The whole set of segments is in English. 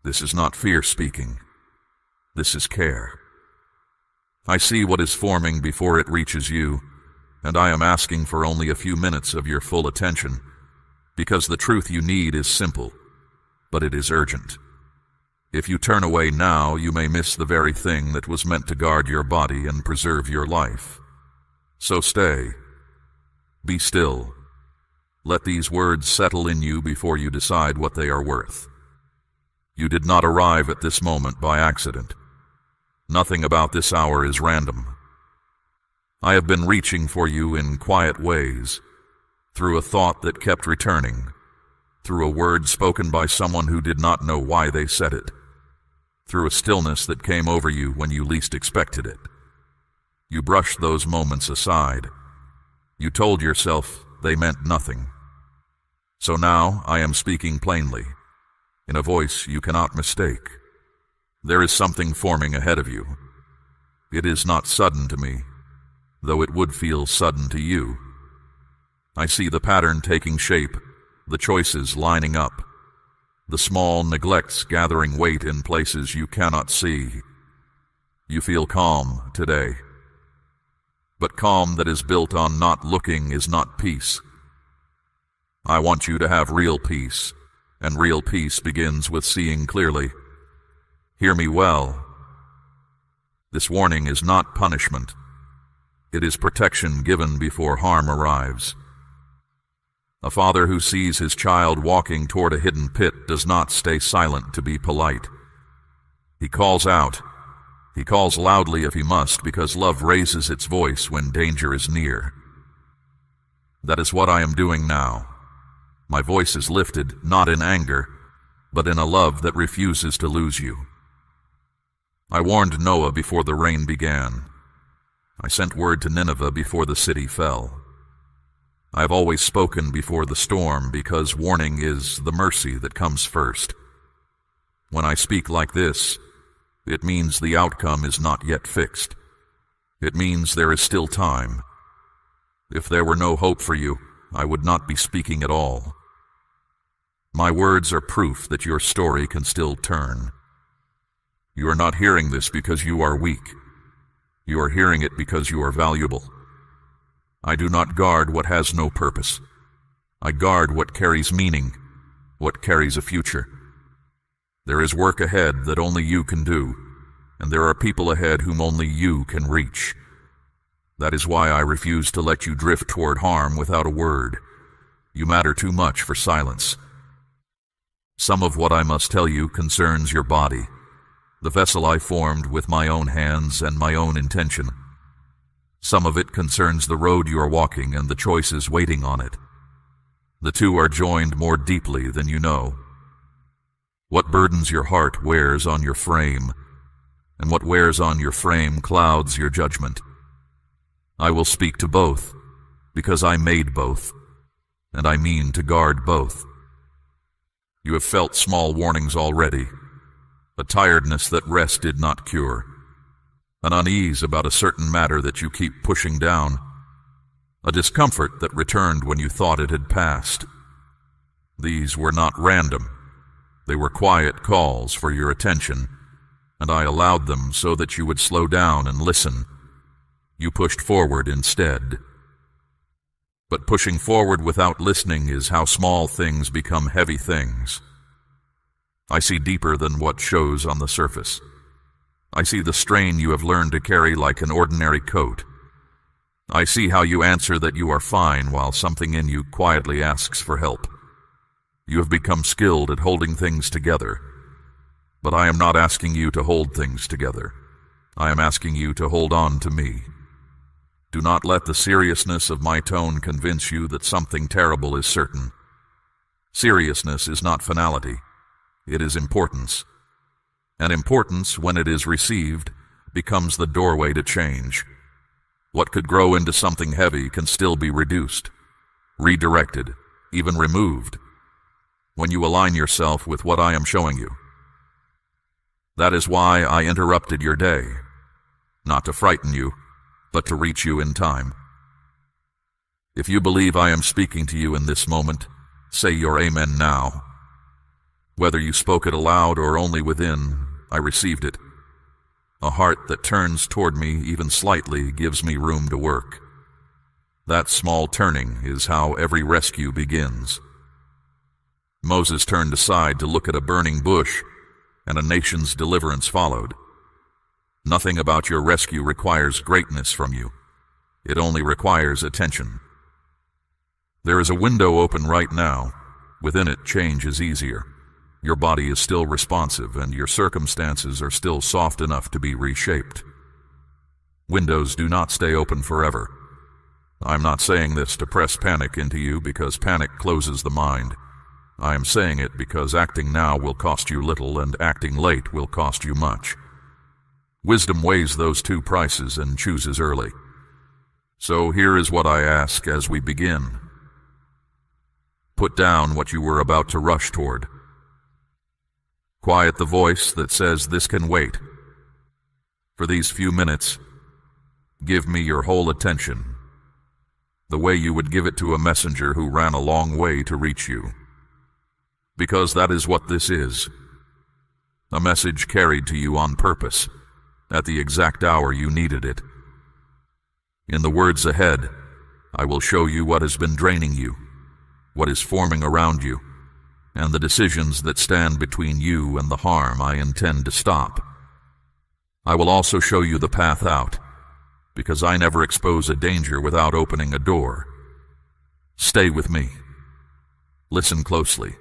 This is not fear speaking. This is care. I see what is forming before it reaches you, and I am asking for only a few minutes of your full attention, because the truth you need is simple, but it is urgent. If you turn away now, you may miss the very thing that was meant to guard your body and preserve your life. So stay. Be still. Let these words settle in you before you decide what they are worth. You did not arrive at this moment by accident. Nothing about this hour is random. I have been reaching for you in quiet ways, through a thought that kept returning, through a word spoken by someone who did not know why they said it, through a stillness that came over you when you least expected it. You brushed those moments aside. You told yourself they meant nothing. So now I am speaking plainly, in a voice you cannot mistake. There is something forming ahead of you. It is not sudden to me, though it would feel sudden to you. I see the pattern taking shape, the choices lining up, the small neglects gathering weight in places you cannot see. You feel calm today. But calm that is built on not looking is not peace. I want you to have real peace, and real peace begins with seeing clearly. Hear me well. This warning is not punishment. It is protection given before harm arrives. A father who sees his child walking toward a hidden pit does not stay silent to be polite. He calls out. He calls loudly if he must, because love raises its voice when danger is near. That is what I am doing now. My voice is lifted, not in anger, but in a love that refuses to lose you. I warned Noah before the rain began. I sent word to Nineveh before the city fell. I have always spoken before the storm, because warning is the mercy that comes first. When I speak like this, it means the outcome is not yet fixed. It means there is still time. If there were no hope for you, I would not be speaking at all. My words are proof that your story can still turn. You are not hearing this because you are weak. You are hearing it because you are valuable. I do not guard what has no purpose. I guard what carries meaning, what carries a future. There is work ahead that only you can do, and there are people ahead whom only you can reach. That is why I refuse to let you drift toward harm without a word. You matter too much for silence. Some of what I must tell you concerns your body, the vessel I formed with my own hands and my own intention. Some of it concerns the road you are walking and the choices waiting on it. The two are joined more deeply than you know. What burdens your heart wears on your frame, and what wears on your frame clouds your judgment. I will speak to both, because I made both, and I mean to guard both. You have felt small warnings already, a tiredness that rest did not cure, an unease about a certain matter that you keep pushing down, a discomfort that returned when you thought it had passed. These were not random. They were quiet calls for your attention, and I allowed them so that you would slow down and listen. You pushed forward instead. But pushing forward without listening is how small things become heavy things. I see deeper than what shows on the surface. I see the strain you have learned to carry like an ordinary coat. I see how you answer that you are fine while something in you quietly asks for help. You have become skilled at holding things together. But I am not asking you to hold things together. I am asking you to hold on to me. Do not let the seriousness of my tone convince you that something terrible is certain. Seriousness is not finality. It is importance. And importance, when it is received, becomes the doorway to change. What could grow into something heavy can still be reduced, redirected, even removed, when you align yourself with what I am showing you. That is why I interrupted your day, not to frighten you, but to reach you in time. If you believe I am speaking to you in this moment, say your amen now. Whether you spoke it aloud or only within, I received it. A heart that turns toward me even slightly gives me room to work. That small turning is how every rescue begins. Moses turned aside to look at a burning bush, and a nation's deliverance followed. Nothing about your rescue requires greatness from you. It only requires attention. There is a window open right now. Within it, change is easier. Your body is still responsive, and your circumstances are still soft enough to be reshaped. Windows do not stay open forever. I'm not saying this to press panic into you because panic closes the mind. I am saying it because acting now will cost you little and acting late will cost you much. Wisdom weighs those two prices and chooses early. So here is what I ask as we begin. Put down what you were about to rush toward. Quiet the voice that says this can wait. For these few minutes, give me your whole attention, the way you would give it to a messenger who ran a long way to reach you. Because that is what this is. A message carried to you on purpose, at the exact hour you needed it. In the words ahead, I will show you what has been draining you, what is forming around you, and the decisions that stand between you and the harm I intend to stop. I will also show you the path out, because I never expose a danger without opening a door. Stay with me. Listen closely.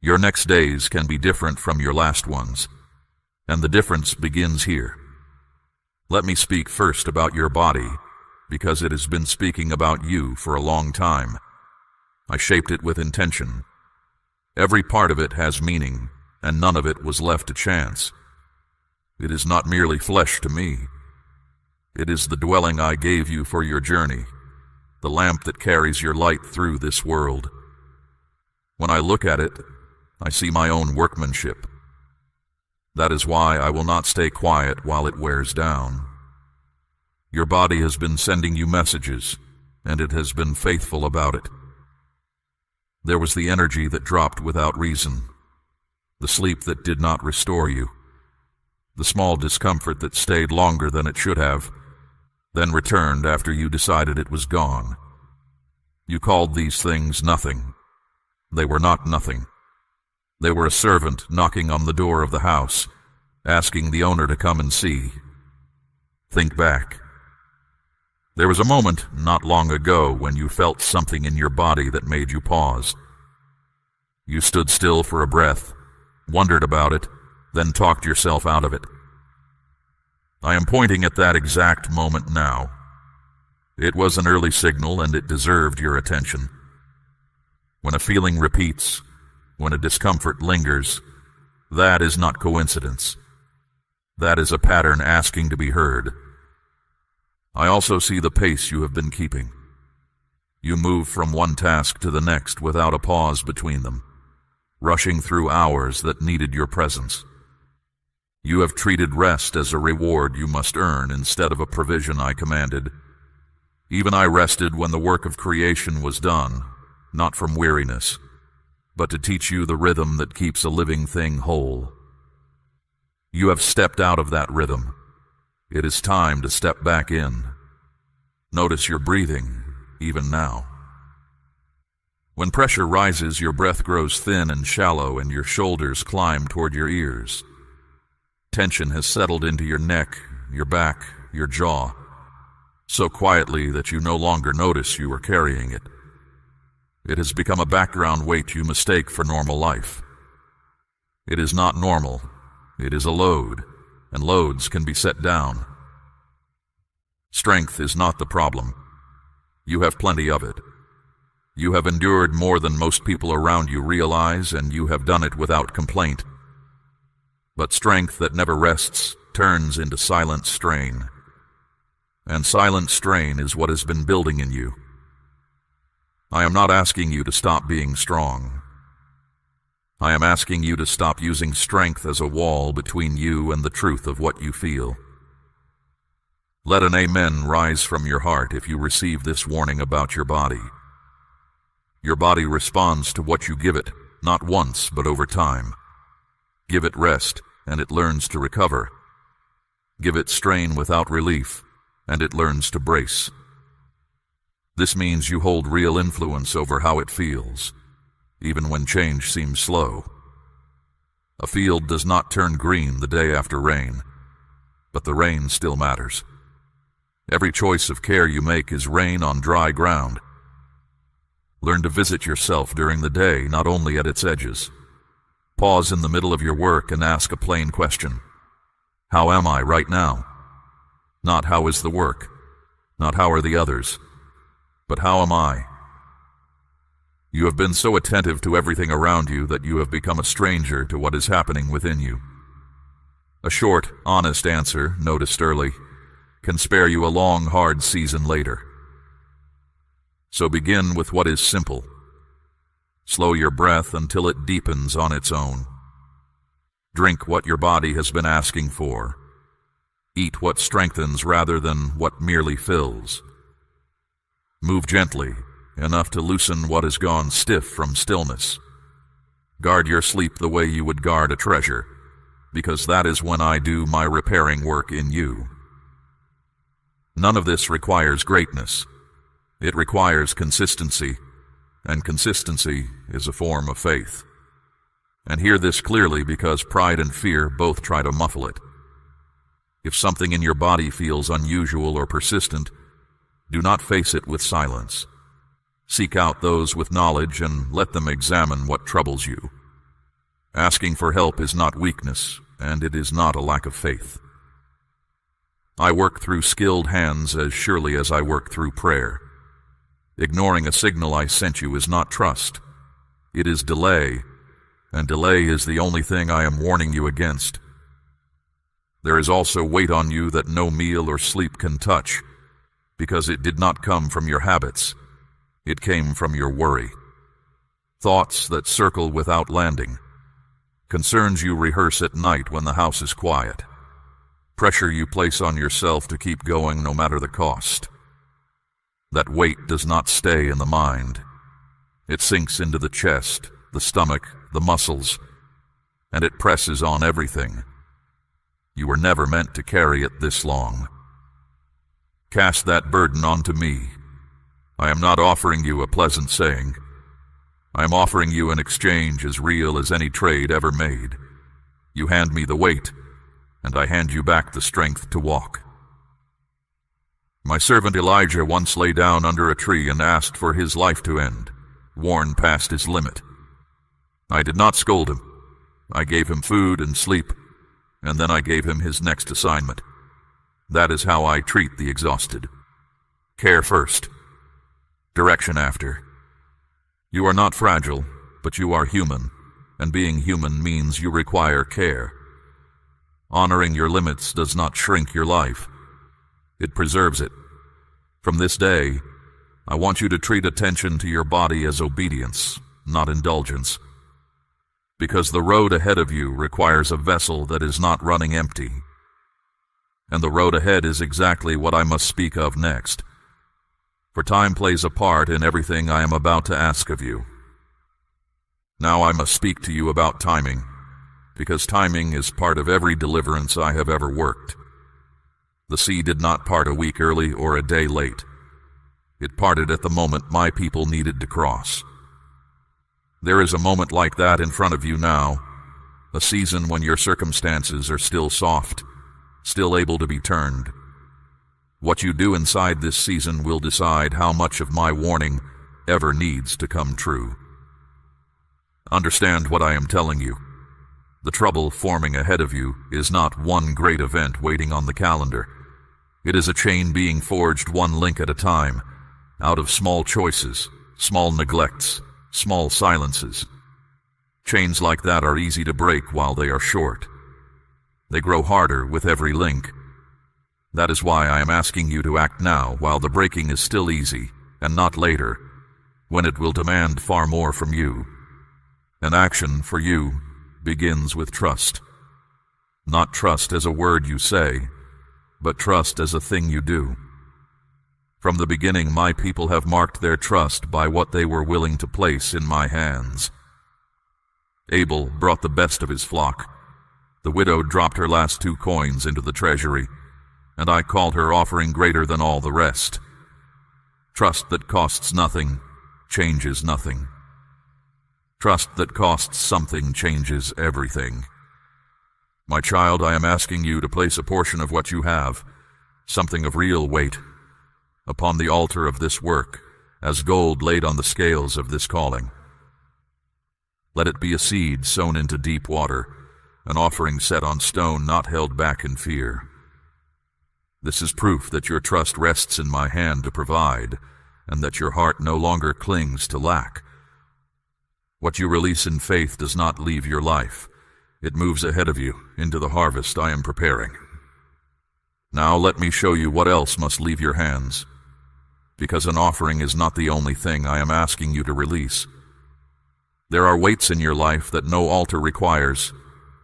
Your next days can be different from your last ones, and the difference begins here. Let me speak first about your body, because it has been speaking about you for a long time. I shaped it with intention. Every part of it has meaning, and none of it was left to chance. It is not merely flesh to me. It is the dwelling I gave you for your journey, the lamp that carries your light through this world. When I look at it, I see my own workmanship. That is why I will not stay quiet while it wears down. Your body has been sending you messages, and it has been faithful about it. There was the energy that dropped without reason, the sleep that did not restore you, the small discomfort that stayed longer than it should have, then returned after you decided it was gone. You called these things nothing. They were not nothing. They were a servant knocking on the door of the house, asking the owner to come and see. Think back. There was a moment not long ago when you felt something in your body that made you pause. You stood still for a breath, wondered about it, then talked yourself out of it. I am pointing at that exact moment now. It was an early signal, and it deserved your attention. When a feeling repeats, when a discomfort lingers, that is not coincidence. That is a pattern asking to be heard. I also see the pace you have been keeping. You move from one task to the next without a pause between them, rushing through hours that needed your presence. You have treated rest as a reward you must earn instead of a provision I commanded. Even I rested when the work of creation was done, not from weariness, but to teach you the rhythm that keeps a living thing whole. You have stepped out of that rhythm. It is time to step back in. Notice your breathing, even now. When pressure rises, your breath grows thin and shallow, and your shoulders climb toward your ears. Tension has settled into your neck, your back, your jaw, so quietly that you no longer notice you are carrying it. It has become a background weight you mistake for normal life. It is not normal. It is a load, and loads can be set down. Strength is not the problem. You have plenty of it. You have endured more than most people around you realize, and you have done it without complaint. But strength that never rests turns into silent strain. And silent strain is what has been building in you. I am not asking you to stop being strong. I am asking you to stop using strength as a wall between you and the truth of what you feel. Let an amen rise from your heart if you receive this warning about your body. Your body responds to what you give it, not once, but over time. Give it rest, and it learns to recover. Give it strain without relief, and it learns to brace. This means you hold real influence over how it feels, even when change seems slow. A field does not turn green the day after rain, but the rain still matters. Every choice of care you make is rain on dry ground. Learn to visit yourself during the day, not only at its edges. Pause in the middle of your work and ask a plain question. How am I right now? Not how is the work, not how are the others, but how am I? You have been so attentive to everything around you that you have become a stranger to what is happening within you. A short, honest answer, noticed early, can spare you a long, hard season later. So begin with what is simple. Slow your breath until it deepens on its own. Drink what your body has been asking for. Eat what strengthens rather than what merely fills. Move gently, enough to loosen what has gone stiff from stillness. Guard your sleep the way you would guard a treasure, because that is when I do my repairing work in you. None of this requires greatness. It requires consistency, and consistency is a form of faith. And hear this clearly, because pride and fear both try to muffle it. If something in your body feels unusual or persistent, do not face it with silence. Seek out those with knowledge and let them examine what troubles you. Asking for help is not weakness, and it is not a lack of faith. I work through skilled hands as surely as I work through prayer. Ignoring a signal I sent you is not trust. It is delay, and delay is the only thing I am warning you against. There is also weight on you that no meal or sleep can touch, because it did not come from your habits. It came from your worry. Thoughts that circle without landing. Concerns you rehearse at night when the house is quiet. Pressure you place on yourself to keep going no matter the cost. That weight does not stay in the mind. It sinks into the chest, the stomach, the muscles, and it presses on everything. You were never meant to carry it this long. Cast that burden onto me. I am not offering you a pleasant saying. I am offering you an exchange as real as any trade ever made. You hand me the weight, and I hand you back the strength to walk. My servant Elijah once lay down under a tree and asked for his life to end, worn past his limit. I did not scold him. I gave him food and sleep, and then I gave him his next assignment. That is how I treat the exhausted. Care first. Direction after. You are not fragile, but you are human, and being human means you require care. Honoring your limits does not shrink your life. It preserves it. From this day, I want you to treat attention to your body as obedience, not indulgence. Because the road ahead of you requires a vessel that is not running empty. And the road ahead is exactly what I must speak of next. For time plays a part in everything I am about to ask of you. Now I must speak to you about timing, because timing is part of every deliverance I have ever worked. The sea did not part a week early or a day late. It parted at the moment my people needed to cross. There is a moment like that in front of you now, a season when your circumstances are still soft, still able to be turned. What you do inside this season will decide how much of my warning ever needs to come true. Understand what I am telling you. The trouble forming ahead of you is not one great event waiting on the calendar. It is a chain being forged one link at a time, out of small choices, small neglects, small silences. Chains like that are easy to break while they are short. They grow harder with every link. That is why I am asking you to act now while the breaking is still easy, and not later, when it will demand far more from you. And action for you begins with trust. Not trust as a word you say, but trust as a thing you do. From the beginning, my people have marked their trust by what they were willing to place in my hands. Abel brought the best of his flock. The widow dropped her last 2 coins into the treasury, and I called her offering greater than all the rest. Trust that costs nothing changes nothing. Trust that costs something changes everything. My child, I am asking you to place a portion of what you have, something of real weight, upon the altar of this work, as gold laid on the scales of this calling. Let it be a seed sown into deep water, an offering set on stone, not held back in fear. This is proof that your trust rests in my hand to provide, and that your heart no longer clings to lack. What you release in faith does not leave your life. It moves ahead of you into the harvest I am preparing. Now let me show you what else must leave your hands, because an offering is not the only thing I am asking you to release. There are weights in your life that no altar requires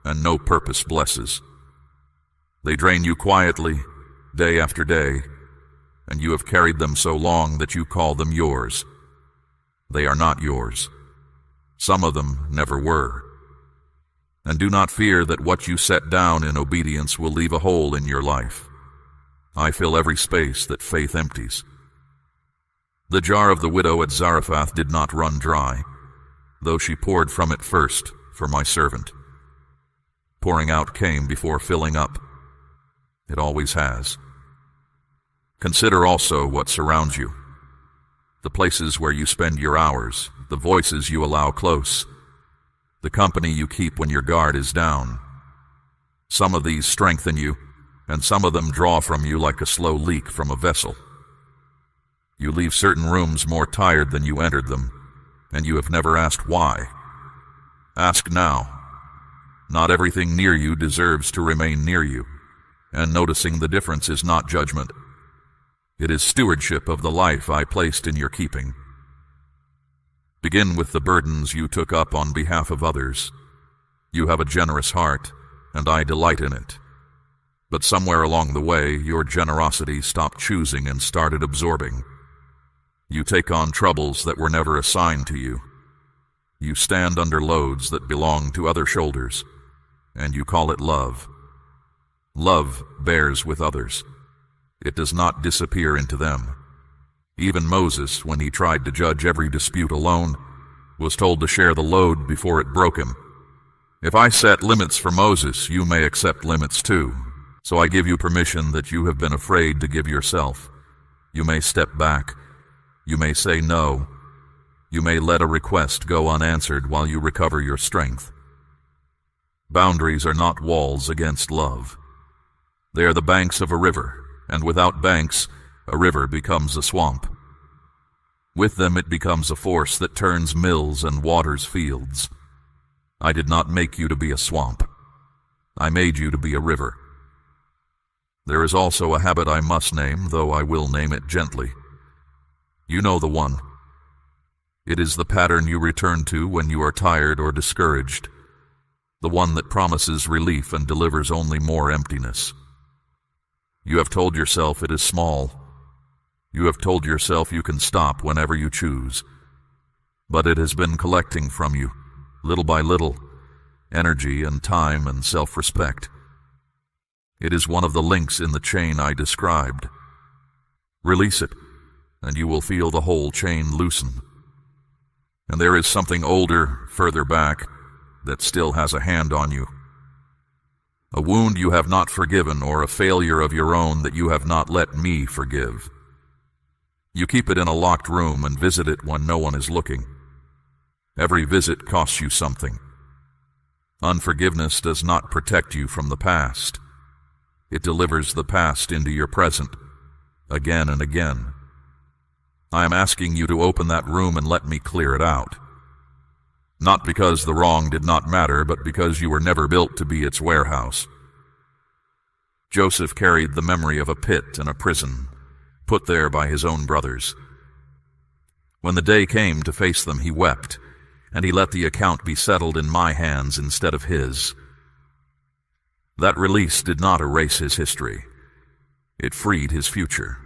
and no purpose blesses. They drain you quietly, day after day, and you have carried them so long that you call them yours. They are not yours. Some of them never were. And do not fear that what you set down in obedience will leave a hole in your life. I fill every space that faith empties. The jar of the widow at Zarephath did not run dry, though she poured from it first for my servant. Pouring out came before filling up. It always has. Consider also what surrounds you, the places where you spend your hours, the voices you allow close, the company you keep when your guard is down. Some of these strengthen you, and some of them draw from you like a slow leak from a vessel. You leave certain rooms more tired than you entered them, and you have never asked why. Ask now. Not everything near you deserves to remain near you, and noticing the difference is not judgment. It is stewardship of the life I placed in your keeping. Begin with the burdens you took up on behalf of others. You have a generous heart, and I delight in it. But somewhere along the way, your generosity stopped choosing and started absorbing. You take on troubles that were never assigned to you. You stand under loads that belong to other shoulders, and you call it love. Love bears with others. It does not disappear into them. Even Moses, when he tried to judge every dispute alone, was told to share the load before it broke him. If I set limits for Moses, you may accept limits too. So I give you permission that you have been afraid to give yourself. You may step back. You may say no. You may let a request go unanswered while you recover your strength. Boundaries are not walls against love. They are the banks of a river, and without banks, a river becomes a swamp. With them it becomes a force that turns mills and waters fields. I did not make you to be a swamp. I made you to be a river. There is also a habit I must name, though I will name it gently. You know the one. It is the pattern you return to when you are tired or discouraged, the one that promises relief and delivers only more emptiness. You have told yourself it is small. You have told yourself you can stop whenever you choose. But it has been collecting from you, little by little, energy and time and self-respect. It is one of the links in the chain I described. Release it, and you will feel the whole chain loosen. And there is something older, further back, that still has a hand on you. A wound you have not forgiven, or a failure of your own that you have not let me forgive. You keep it in a locked room and visit it when no one is looking. Every visit costs you something. Unforgiveness does not protect you from the past. It delivers the past into your present, again and again. I am asking you to open that room and let me clear it out. Not because the wrong did not matter, but because you were never built to be its warehouse. Joseph carried the memory of a pit and a prison, put there by his own brothers. When the day came to face them, he wept, and he let the account be settled in my hands instead of his. That release did not erase his history. It freed his future.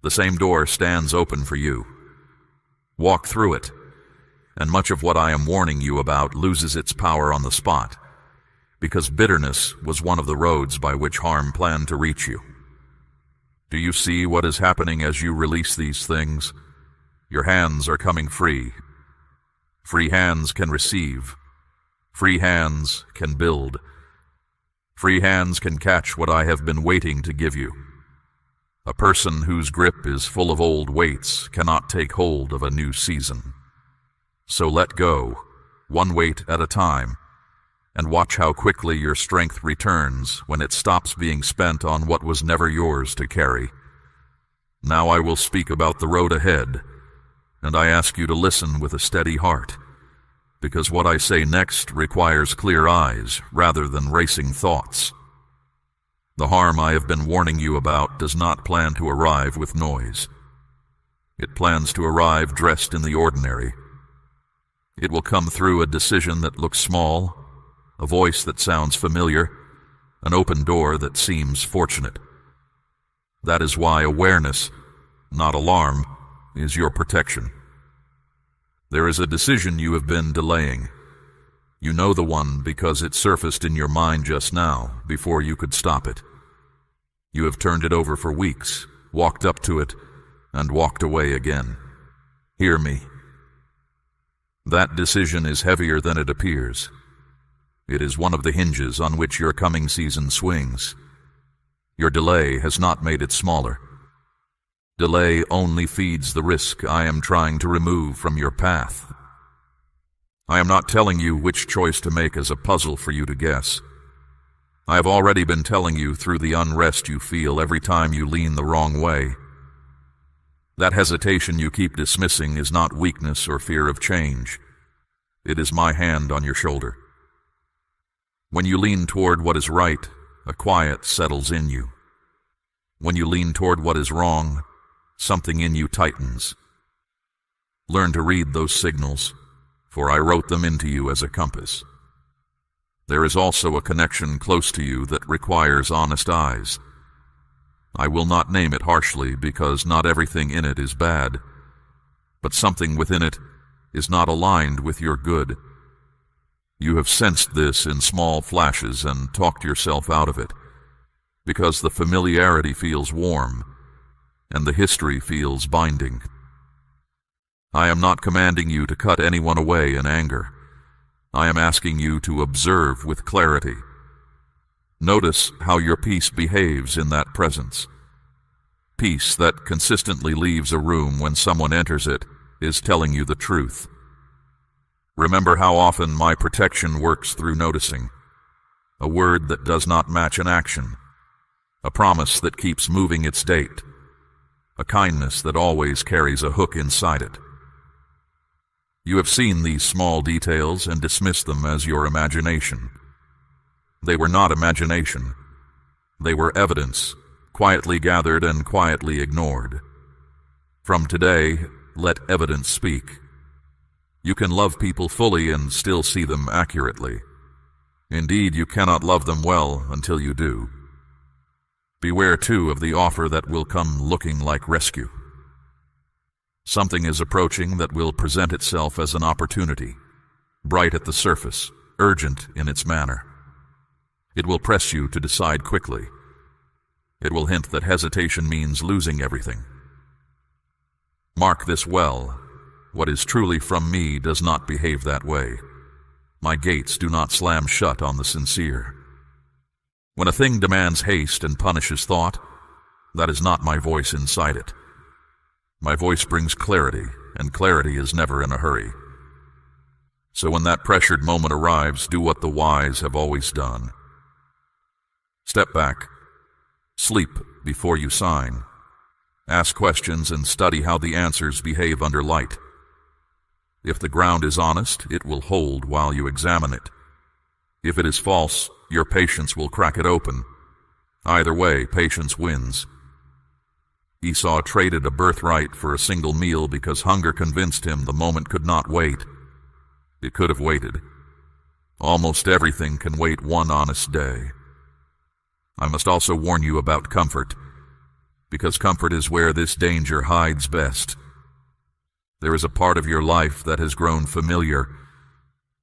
The same door stands open for you. Walk through it, and much of what I am warning you about loses its power on the spot, because bitterness was one of the roads by which harm planned to reach you. Do you see what is happening as you release these things? Your hands are coming free. Free hands can receive. Free hands can build. Free hands can catch what I have been waiting to give you. A person whose grip is full of old weights cannot take hold of a new season. So let go, one weight at a time, and watch how quickly your strength returns when it stops being spent on what was never yours to carry. Now I will speak about the road ahead, and I ask you to listen with a steady heart, because what I say next requires clear eyes rather than racing thoughts. The harm I have been warning you about does not plan to arrive with noise. It plans to arrive dressed in the ordinary. It will come through a decision that looks small, a voice that sounds familiar, an open door that seems fortunate. That is why awareness, not alarm, is your protection. There is a decision you have been delaying. You know the one because it surfaced in your mind just now, before you could stop it. You have turned it over for weeks, walked up to it, and walked away again. Hear me. That decision is heavier than it appears. It is one of the hinges on which your coming season swings. Your delay has not made it smaller. Delay only feeds the risk I am trying to remove from your path. I am not telling you which choice to make as a puzzle for you to guess. I have already been telling you through the unrest you feel every time you lean the wrong way. That hesitation you keep dismissing is not weakness or fear of change. It is my hand on your shoulder. When you lean toward what is right, a quiet settles in you. When you lean toward what is wrong, something in you tightens. Learn to read those signals, for I wrote them into you as a compass. There is also a connection close to you that requires honest eyes. I will not name it harshly because not everything in it is bad, but something within it is not aligned with your good. You have sensed this in small flashes and talked yourself out of it, because the familiarity feels warm and the history feels binding. I am not commanding you to cut anyone away in anger. I am asking you to observe with clarity. Notice how your peace behaves in that presence. Peace that consistently leaves a room when someone enters it is telling you the truth. Remember how often my protection works through noticing. A word that does not match an action. A promise that keeps moving its date. A kindness that always carries a hook inside it. You have seen these small details and dismissed them as your imagination. They were not imagination. They were evidence, quietly gathered and quietly ignored. From today, let evidence speak. You can love people fully and still see them accurately. Indeed, you cannot love them well until you do. Beware, too, of the offer that will come looking like rescue. Something is approaching that will present itself as an opportunity, bright at the surface, urgent in its manner. It will press you to decide quickly. It will hint that hesitation means losing everything. Mark this well. What is truly from me does not behave that way. My gates do not slam shut on the sincere. When a thing demands haste and punishes thought, that is not my voice inside it. My voice brings clarity, and clarity is never in a hurry. So when that pressured moment arrives, do what the wise have always done. Step back. Sleep before you sign. Ask questions and study how the answers behave under light. If the ground is honest, it will hold while you examine it. If it is false, your patience will crack it open. Either way, patience wins. Esau traded a birthright for a single meal because hunger convinced him the moment could not wait. It could have waited. Almost everything can wait one honest day. I must also warn you about comfort, because comfort is where this danger hides best. There is a part of your life that has grown familiar,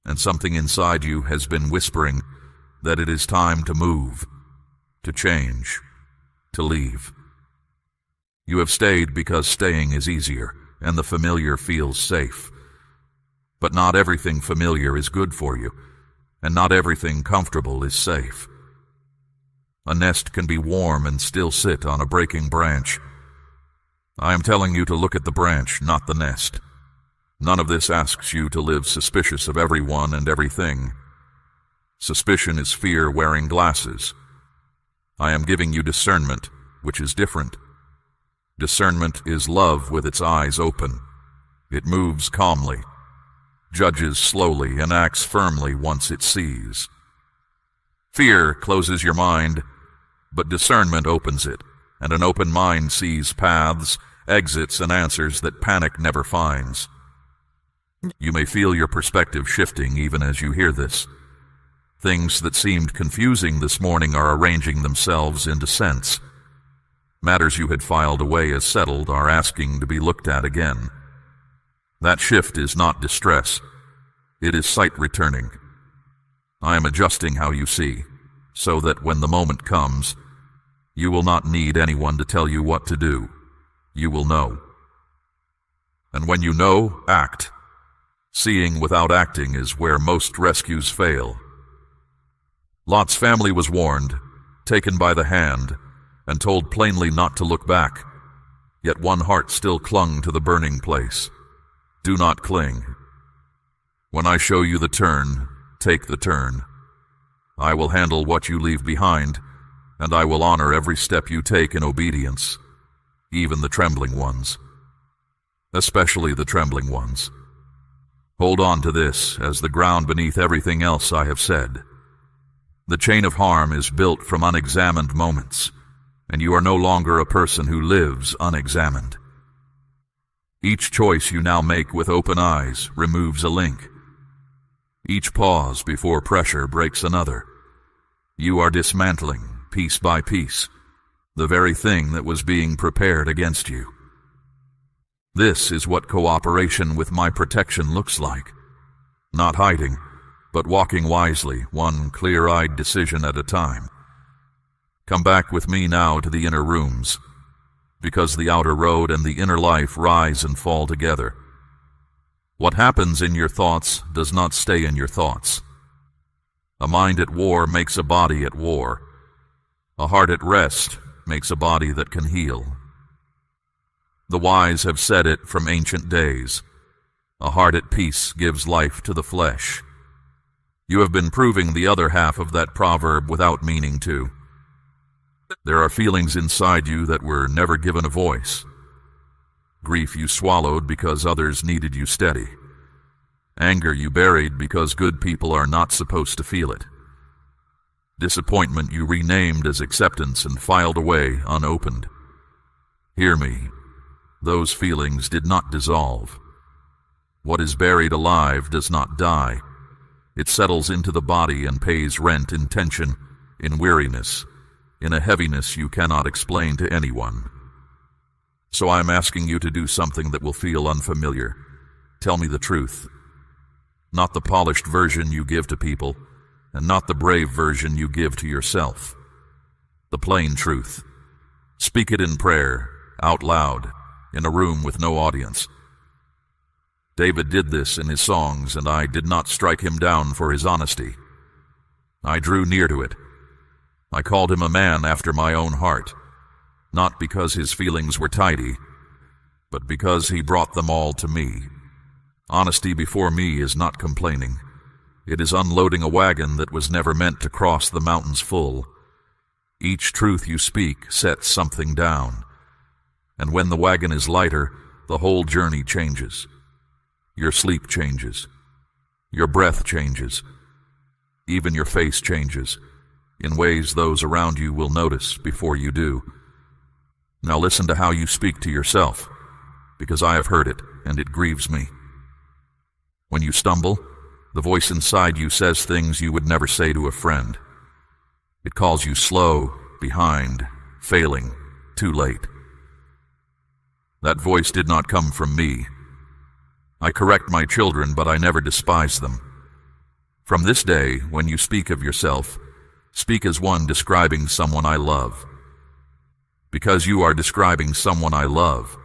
and something inside you has been whispering that it is time to move, to change, to leave. You have stayed because staying is easier, and the familiar feels safe. But not everything familiar is good for you, and not everything comfortable is safe. A nest can be warm and still sit on a breaking branch. I am telling you to look at the branch, not the nest. None of this asks you to live suspicious of everyone and everything. Suspicion is fear wearing glasses. I am giving you discernment, which is different. Discernment is love with its eyes open. It moves calmly, judges slowly, and acts firmly once it sees. Fear closes your mind, but discernment opens it, and an open mind sees paths, exits, and answers that panic never finds. You may feel your perspective shifting even as you hear this. Things that seemed confusing this morning are arranging themselves into sense. Matters you had filed away as settled are asking to be looked at again. That shift is not distress. It is sight returning. I am adjusting how you see, so that when the moment comes, you will not need anyone to tell you what to do. You will know. And when you know, act. Seeing without acting is where most rescues fail. Lot's family was warned, taken by the hand, and told plainly not to look back. Yet one heart still clung to the burning place. Do not cling. When I show you the turn, take the turn. I will handle what you leave behind, and I will honor every step you take in obedience, even the trembling ones. Especially the trembling ones. Hold on to this as the ground beneath everything else I have said. The chain of harm is built from unexamined moments, and you are no longer a person who lives unexamined. Each choice you now make with open eyes removes a link. Each pause before pressure breaks another. You are dismantling, piece by piece, the very thing that was being prepared against you. This is what cooperation with my protection looks like. Not hiding, but walking wisely, one clear-eyed decision at a time. Come back with me now to the inner rooms, because the outer road and the inner life rise and fall together. What happens in your thoughts does not stay in your thoughts. A mind at war makes a body at war. A heart at rest makes a body that can heal. The wise have said it from ancient days. A heart at peace gives life to the flesh. You have been proving the other half of that proverb without meaning to. There are feelings inside you that were never given a voice. Grief you swallowed because others needed you steady. Anger you buried because good people are not supposed to feel it. Disappointment you renamed as acceptance and filed away unopened. Hear me. Those feelings did not dissolve. What is buried alive does not die. It settles into the body and pays rent in tension, in weariness, in a heaviness you cannot explain to anyone. So I am asking you to do something that will feel unfamiliar. Tell me the truth. Not the polished version you give to people, and not the brave version you give to yourself. The plain truth. Speak it in prayer, out loud, in a room with no audience. David did this in his songs, and I did not strike him down for his honesty. I drew near to it. I called him a man after my own heart, not because his feelings were tidy, but because he brought them all to me. Honesty before me is not complaining. It is unloading a wagon that was never meant to cross the mountains full. Each truth you speak sets something down, and when the wagon is lighter, the whole journey changes. Your sleep changes. Your breath changes. Even your face changes, in ways those around you will notice before you do. Now listen to how you speak to yourself, because I have heard it, and it grieves me. When you stumble, the voice inside you says things you would never say to a friend. It calls you slow, behind, failing, too late. That voice did not come from me. I correct my children, but I never despise them. From this day, when you speak of yourself, speak as one describing someone I love. Because you are describing someone I love.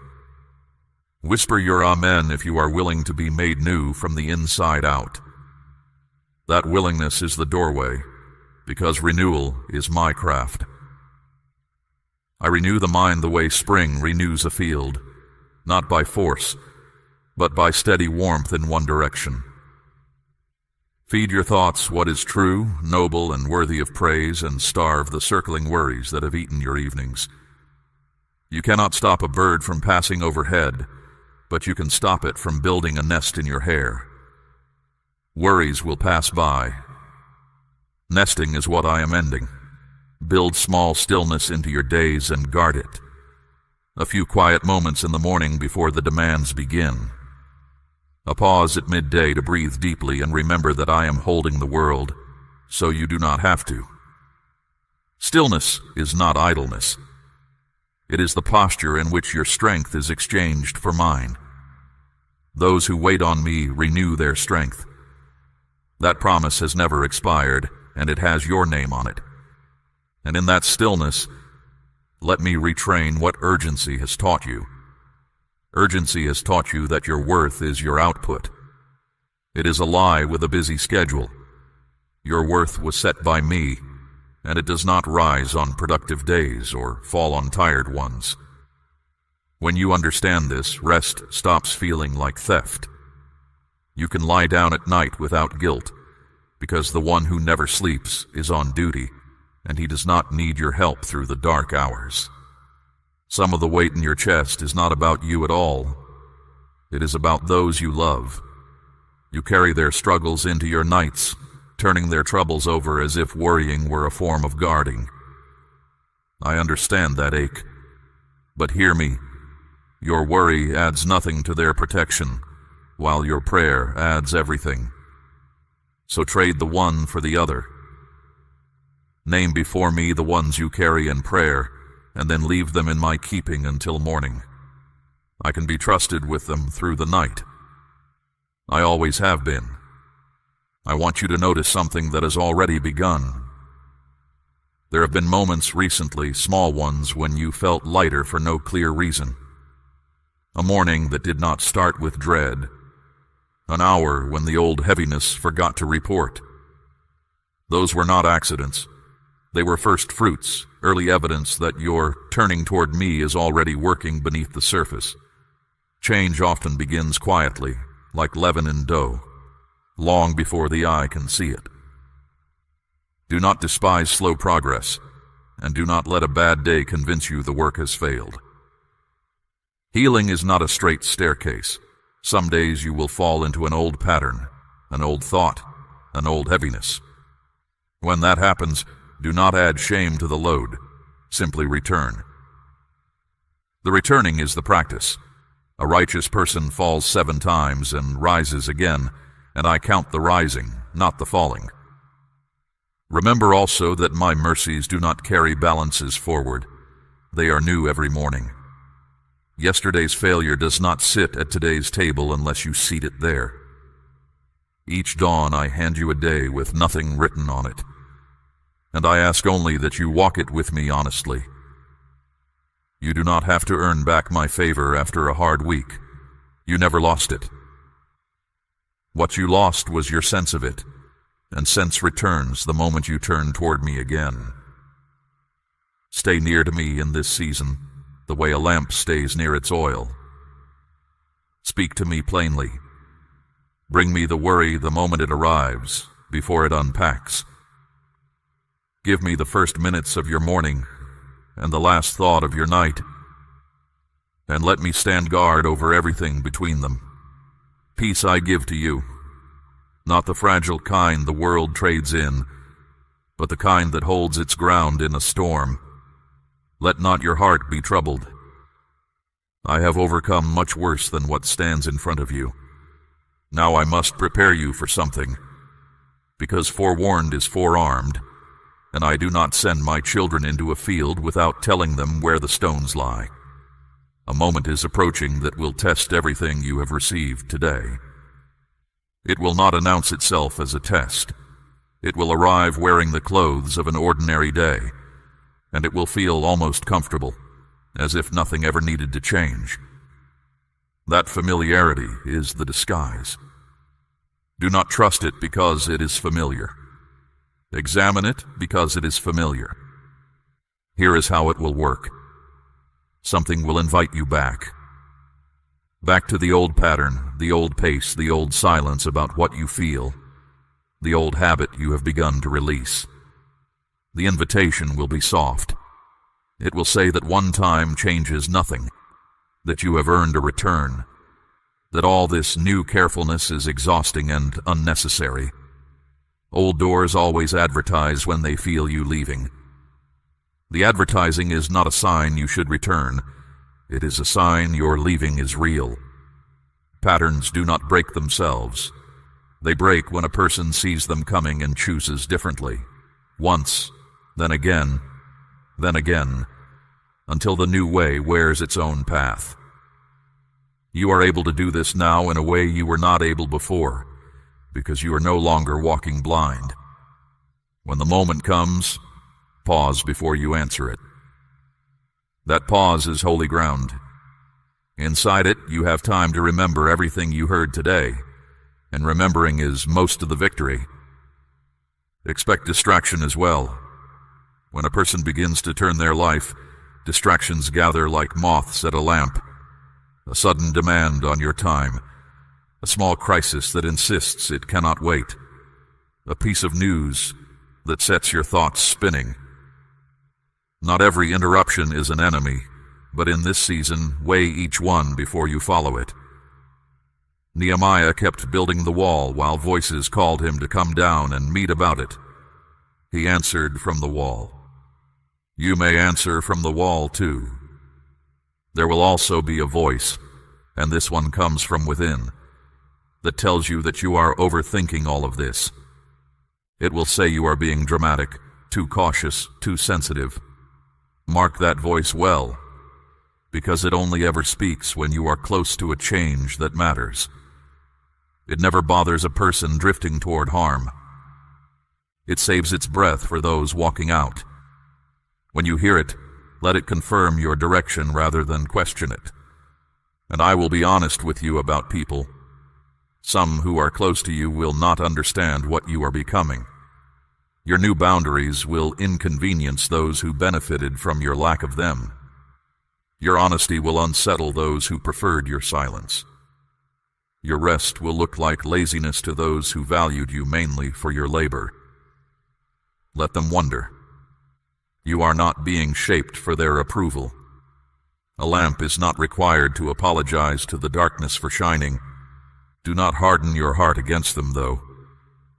Whisper your amen if you are willing to be made new from the inside out. That willingness is the doorway, because renewal is my craft. I renew the mind the way spring renews a field, not by force, but by steady warmth in one direction. Feed your thoughts what is true, noble, and worthy of praise, and starve the circling worries that have eaten your evenings. You cannot stop a bird from passing overhead, but you can stop it from building a nest in your hair. Worries will pass by. Nesting is what I am ending. Build small stillness into your days and guard it. A few quiet moments in the morning before the demands begin. A pause at midday to breathe deeply and remember that I am holding the world, so you do not have to. Stillness is not idleness. It is the posture in which your strength is exchanged for mine. Those who wait on me renew their strength. That promise has never expired, and it has your name on it. And in that stillness, let me retrain what urgency has taught you. Urgency has taught you that your worth is your output. It is a lie with a busy schedule. Your worth was set by me, and it does not rise on productive days or fall on tired ones. When you understand this, rest stops feeling like theft. You can lie down at night without guilt, because the one who never sleeps is on duty, and he does not need your help through the dark hours. Some of the weight in your chest is not about you at all. It is about those you love. You carry their struggles into your nights, turning their troubles over as if worrying were a form of guarding. I understand that ache, but hear me. Your worry adds nothing to their protection, while your prayer adds everything. So trade the one for the other. Name before me the ones you carry in prayer, and then leave them in my keeping until morning. I can be trusted with them through the night. I always have been. I want you to notice something that has already begun. There have been moments recently, small ones, when you felt lighter for no clear reason. A morning that did not start with dread. An hour when the old heaviness forgot to report. Those were not accidents. They were first fruits, early evidence that your turning toward me is already working beneath the surface. Change often begins quietly, like leaven in dough, long before the eye can see it. Do not despise slow progress, and do not let a bad day convince you the work has failed. Healing is not a straight staircase. Some days you will fall into an old pattern, an old thought, an old heaviness. When that happens, do not add shame to the load. Simply return. The returning is the practice. A righteous person falls 7 times and rises again, and I count the rising, not the falling. Remember also that my mercies do not carry balances forward. They are new every morning. Yesterday's failure does not sit at today's table unless you seat it there. Each dawn I hand you a day with nothing written on it, and I ask only that you walk it with me honestly. You do not have to earn back my favor after a hard week. You never lost it. What you lost was your sense of it, and sense returns the moment you turn toward me again. Stay near to me in this season, the way a lamp stays near its oil. Speak to me plainly. Bring me the worry the moment it arrives, before it unpacks. Give me the first minutes of your morning and the last thought of your night, and let me stand guard over everything between them. Peace I give to you, not the fragile kind the world trades in, but the kind that holds its ground in a storm. Let not your heart be troubled. I have overcome much worse than what stands in front of you. Now I must prepare you for something, because forewarned is forearmed, and I do not send my children into a field without telling them where the stones lie. A moment is approaching that will test everything you have received today. It will not announce itself as a test. It will arrive wearing the clothes of an ordinary day, and it will feel almost comfortable, as if nothing ever needed to change. That familiarity is the disguise. Do not trust it because it is familiar. Examine it because it is familiar. Here is how it will work. Something will invite you back. Back to the old pattern, the old pace, the old silence about what you feel, the old habit you have begun to release. The invitation will be soft. It will say that one time changes nothing, that you have earned a return, that all this new carefulness is exhausting and unnecessary. Old doors always advertise when they feel you leaving. The advertising is not a sign you should return. It is a sign your leaving is real. Patterns do not break themselves. They break when a person sees them coming and chooses differently. Once, then again, until the new way wears its own path. You are able to do this now in a way you were not able before, because you are no longer walking blind. When the moment comes, pause before you answer it. That pause is holy ground. Inside it, you have time to remember everything you heard today, and remembering is most of the victory. Expect distraction as well. When a person begins to turn their life, distractions gather like moths at a lamp. A sudden demand on your time, a small crisis that insists it cannot wait, a piece of news that sets your thoughts spinning. Not every interruption is an enemy, but in this season, weigh each one before you follow it. Nehemiah kept building the wall while voices called him to come down and meet about it. He answered from the wall. You may answer from the wall too. There will also be a voice, and this one comes from within, that tells you that you are overthinking all of this. It will say you are being dramatic, too cautious, too sensitive. Mark that voice well, because it only ever speaks when you are close to a change that matters. It never bothers a person drifting toward harm. It saves its breath for those walking out. When you hear it, let it confirm your direction rather than question it. And I will be honest with you about people. Some who are close to you will not understand what you are becoming. Your new boundaries will inconvenience those who benefited from your lack of them. Your honesty will unsettle those who preferred your silence. Your rest will look like laziness to those who valued you mainly for your labor. Let them wonder. You are not being shaped for their approval. A lamp is not required to apologize to the darkness for shining. Do not harden your heart against them, though.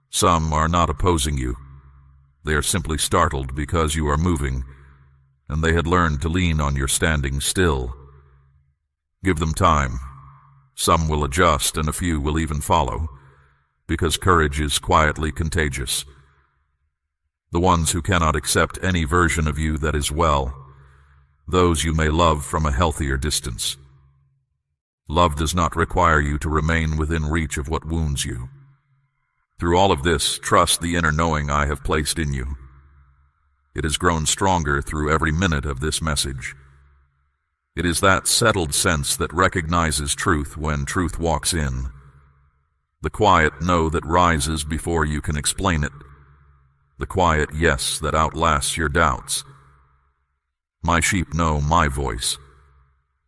Some are not opposing you. They are simply startled because you are moving, and they had learned to lean on your standing still. Give them time. Some will adjust, and a few will even follow, because courage is quietly contagious. The ones who cannot accept any version of you that is well, those you may love from a healthier distance. Love does not require you to remain within reach of what wounds you. Through all of this, trust the inner knowing I have placed in you. It has grown stronger through every minute of this message. It is that settled sense that recognizes truth when truth walks in. The quiet no that rises before you can explain it. The quiet yes that outlasts your doubts. My sheep know my voice.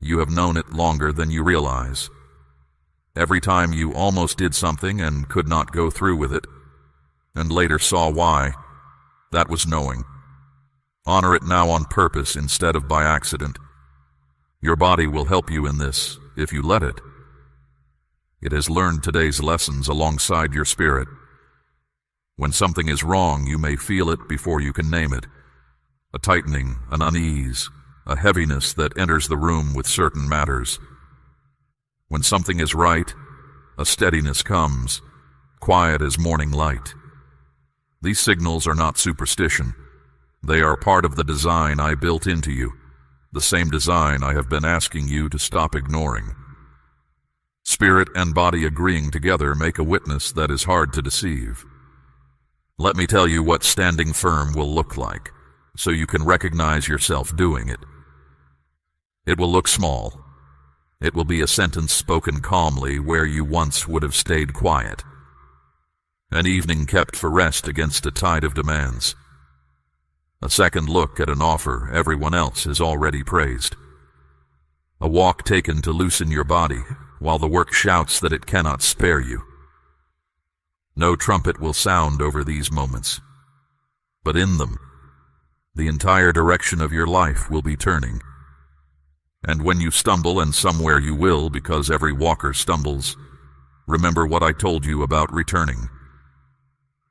You have known it longer than you realize. Every time you almost did something and could not go through with it, and later saw why, that was knowing. Honor it now on purpose instead of by accident. Your body will help you in this, if you let it. It has learned today's lessons alongside your spirit. When something is wrong, you may feel it before you can name it. A tightening, an unease, a heaviness that enters the room with certain matters. When something is right, a steadiness comes, quiet as morning light. These signals are not superstition. They are part of the design I built into you, the same design I have been asking you to stop ignoring. Spirit and body agreeing together make a witness that is hard to deceive. Let me tell you what standing firm will look like, so you can recognize yourself doing it. It will look small. It will be a sentence spoken calmly where you once would have stayed quiet. An evening kept for rest against a tide of demands. A second look at an offer everyone else has already praised. A walk taken to loosen your body while the work shouts that it cannot spare you. No trumpet will sound over these moments, but in them, the entire direction of your life will be turning. And when you stumble, and somewhere you will because every walker stumbles, remember what I told you about returning.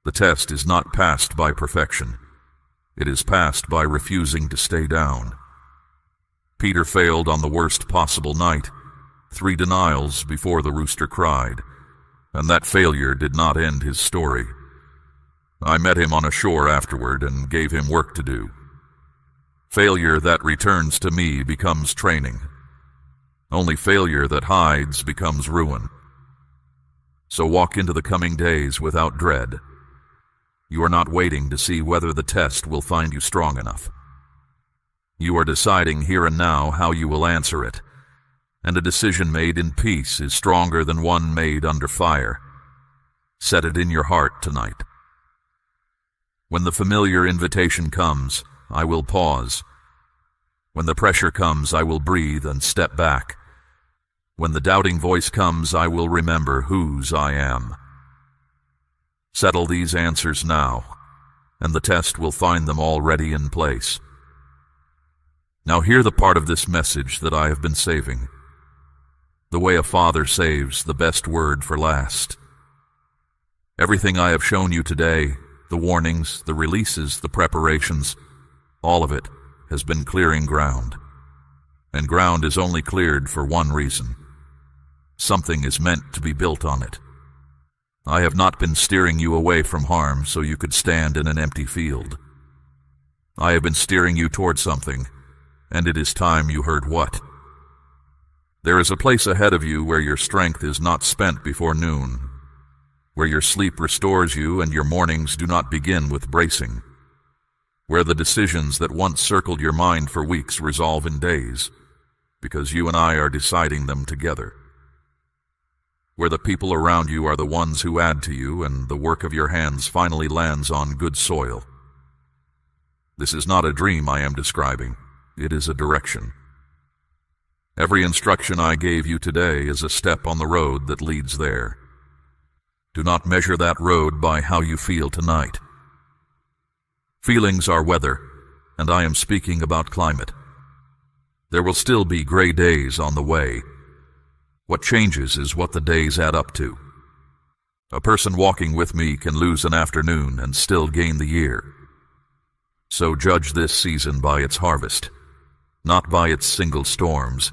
The test is not passed by perfection. It is passed by refusing to stay down. Peter failed on the worst possible night, 3 denials before the rooster cried, and that failure did not end his story. I met him on a shore afterward and gave him work to do. Failure that returns to me becomes training. Only failure that hides becomes ruin. So walk into the coming days without dread. You are not waiting to see whether the test will find you strong enough. You are deciding here and now how you will answer it, and a decision made in peace is stronger than one made under fire. Set it in your heart tonight. When the familiar invitation comes, I will pause. When the pressure comes, I will breathe and step back. When the doubting voice comes, I will remember whose I am. Settle these answers now, and the test will find them already in place. Now hear the part of this message that I have been saving. The way a father saves the best word for last. Everything I have shown you today, the warnings, the releases, the preparations, all of it has been clearing ground. And ground is only cleared for one reason. Something is meant to be built on it. I have not been steering you away from harm so you could stand in an empty field. I have been steering you toward something, and it is time you heard what. There is a place ahead of you where your strength is not spent before noon, where your sleep restores you and your mornings do not begin with bracing, where the decisions that once circled your mind for weeks resolve in days, because you and I are deciding them together, where the people around you are the ones who add to you and the work of your hands finally lands on good soil. This is not a dream I am describing, it is a direction. Every instruction I gave you today is a step on the road that leads there. Do not measure that road by how you feel tonight. Feelings are weather, and I am speaking about climate. There will still be gray days on the way. What changes is what the days add up to. A person walking with me can lose an afternoon and still gain the year. So judge this season by its harvest, not by its single storms.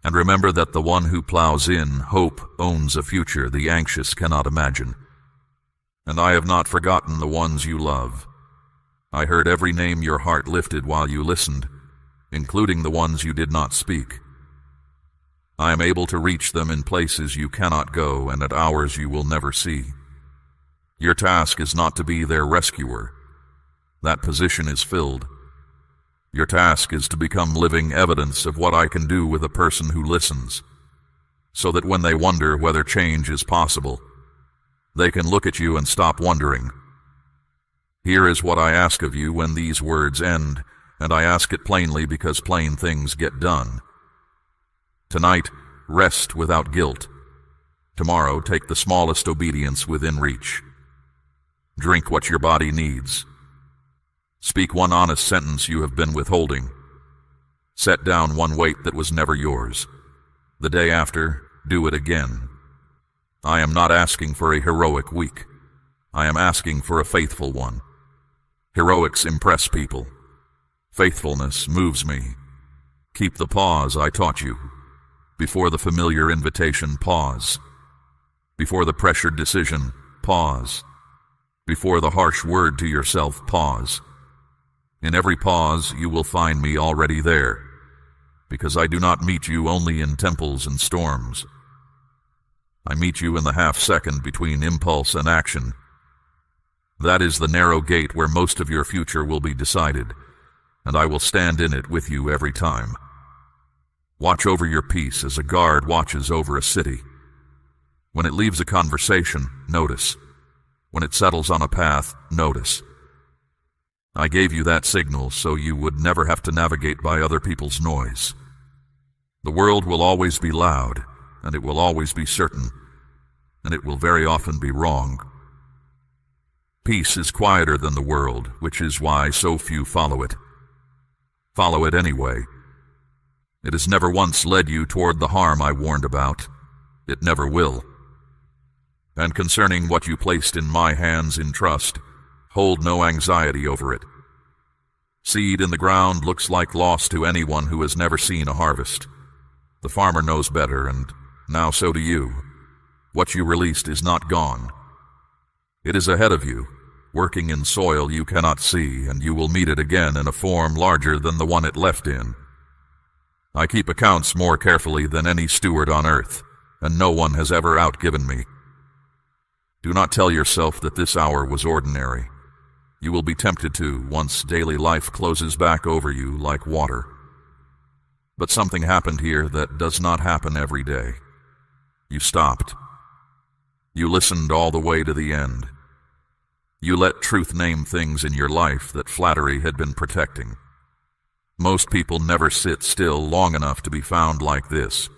And remember that the one who plows in hope owns a future the anxious cannot imagine. And I have not forgotten the ones you love. I heard every name your heart lifted while you listened, including the ones you did not speak. I am able to reach them in places you cannot go and at hours you will never see. Your task is not to be their rescuer. That position is filled. Your task is to become living evidence of what I can do with a person who listens, so that when they wonder whether change is possible, they can look at you and stop wondering. Here is what I ask of you when these words end, and I ask it plainly because plain things get done. Tonight, rest without guilt. Tomorrow, take the smallest obedience within reach. Drink what your body needs. Speak one honest sentence you have been withholding. Set down one weight that was never yours. The day after, do it again. I am not asking for a heroic week. I am asking for a faithful one. Heroics impress people. Faithfulness moves me. Keep the pause I taught you. Before the familiar invitation, pause. Before the pressured decision, pause. Before the harsh word to yourself, pause. In every pause, you will find me already there, because I do not meet you only in temples and storms. I meet you in the half-second between impulse and action. That is the narrow gate where most of your future will be decided, and I will stand in it with you every time. Watch over your peace as a guard watches over a city. When it leaves a conversation, notice. When it settles on a path, notice. I gave you that signal so you would never have to navigate by other people's noise. The world will always be loud, and it will always be certain, and it will very often be wrong. Peace is quieter than the world, which is why so few follow it. Follow it anyway. It has never once led you toward the harm I warned about. It never will. And concerning what you placed in my hands in trust, hold no anxiety over it. Seed in the ground looks like loss to anyone who has never seen a harvest. The farmer knows better, and now so do you. What you released is not gone. It is ahead of you, working in soil you cannot see, and you will meet it again in a form larger than the one it left in. I keep accounts more carefully than any steward on earth, and no one has ever outgiven me. Do not tell yourself that this hour was ordinary. You will be tempted to once daily life closes back over you like water. But something happened here that does not happen every day. You stopped. You listened all the way to the end. You let truth name things in your life that flattery had been protecting. Most people never sit still long enough to be found like this.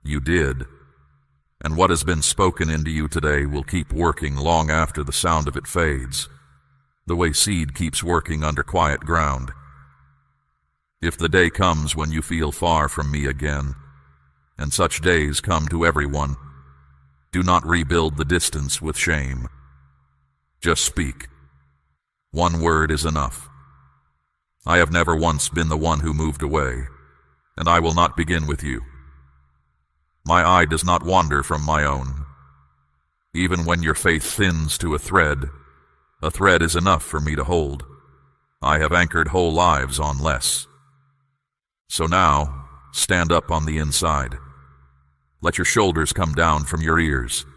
You did. And what has been spoken into you today will keep working long after the sound of it fades, the way seed keeps working under quiet ground. If the day comes when you feel far from me again, and such days come to everyone, do not rebuild the distance with shame. Just speak. One word is enough. I have never once been the one who moved away, and I will not begin with you. My eye does not wander from my own. Even when your faith thins to a thread is enough for me to hold. I have anchored whole lives on less. So now, stand up on the inside. Let your shoulders come down from your ears.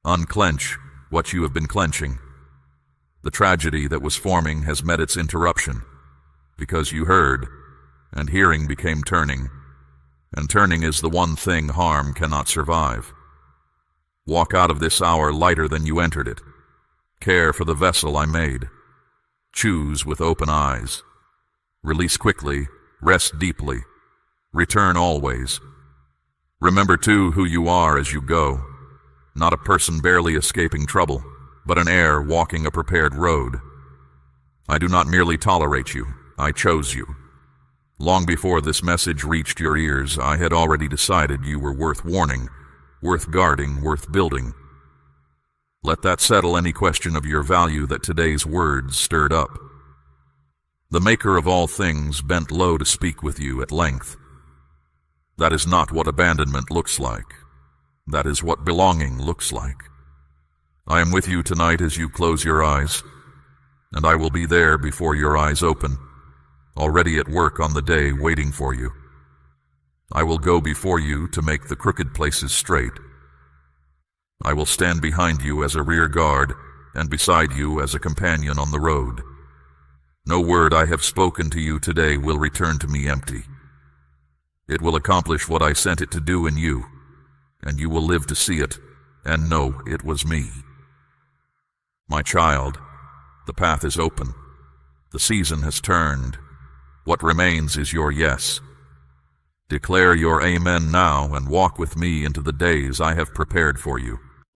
Unclench what you have been clenching. The tragedy that was forming has met its interruption, because you heard, and hearing became turning, and turning is the one thing harm cannot survive. Walk out of this hour lighter than you entered it. Care for the vessel I made. Choose with open eyes. Release quickly, rest deeply. Return always. Remember, too, who you are as you go. Not a person barely escaping trouble, but an heir walking a prepared road. I do not merely tolerate you, I chose you. Long before this message reached your ears, I had already decided you were worth warning, worth guarding, worth building. Let that settle any question of your value that today's words stirred up. The Maker of all things bent low to speak with you at length. That is not what abandonment looks like. That is what belonging looks like. I am with you tonight as you close your eyes, and I will be there before your eyes open, already at work on the day waiting for you. I will go before you to make the crooked places straight. I will stand behind you as a rear guard and beside you as a companion on the road. No word I have spoken to you today will return to me empty. It will accomplish what I sent it to do in you, and you will live to see it and know it was me. My child, the path is open. The season has turned. What remains is your yes. Declare your amen now and walk with me into the days I have prepared for you.